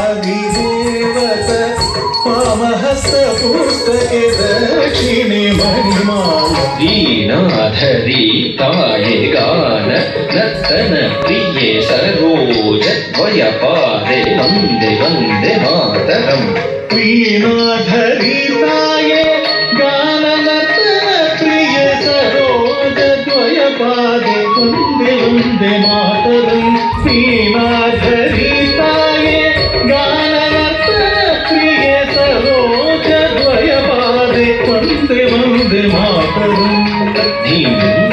ज्ञानादिदेवत वामहस्तपुस्तके दक्षिणे मणिमाला दीनाधरी ताये गान नर्तन प्रिये सरोज द्वयपादे वन्दे वन्दे मातरम् वीणाधरी ताये गान नर्तन प्रिय सरोज द्वयपादे वन्दे वन्दे मातरम् वीणाधरी ताये गान नर्तन प्रिय सरोज द्वयपादे वन्दे वन्दे मातरम् धीं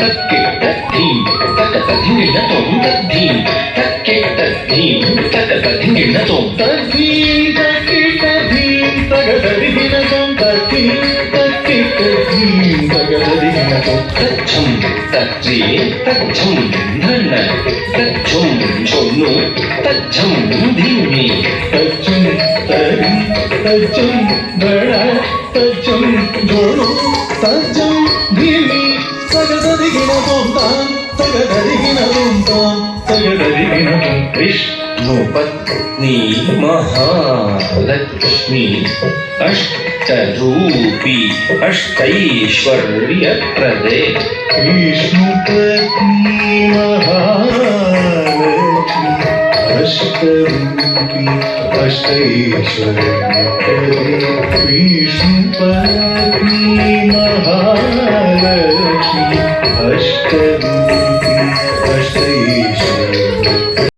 तक्किट्ट धीं तकत धिंगिणतों तद्धीं तक्किट्ट धीं तकत धिंगिणतों तद्धीं तक्किट्ट धीं तकत धिंगिणतों तद्धीं तक्किट्ट धीं तकत धिंगिणतों तच्छं तच्चे तच्छं धन तच्छं छोनु तच्छं धीमे तच्छं तरी तच्छं धड़ तच्छं जोड़ो तच्छं धीमी तकत धिंगिणतों तां तकत धिंगिणतों तां तकत धिंगिणतों विष्णुपत्नी महालक्ष्मी अष्टरूपी अष्टैश्वर्यप्रदे विष्णुपत्नी महालक्ष्मी अष्टरूपी अष्टैश्वर्यप्रदे विष्णुपत्नी महालक्ष्मी अष्टरूपी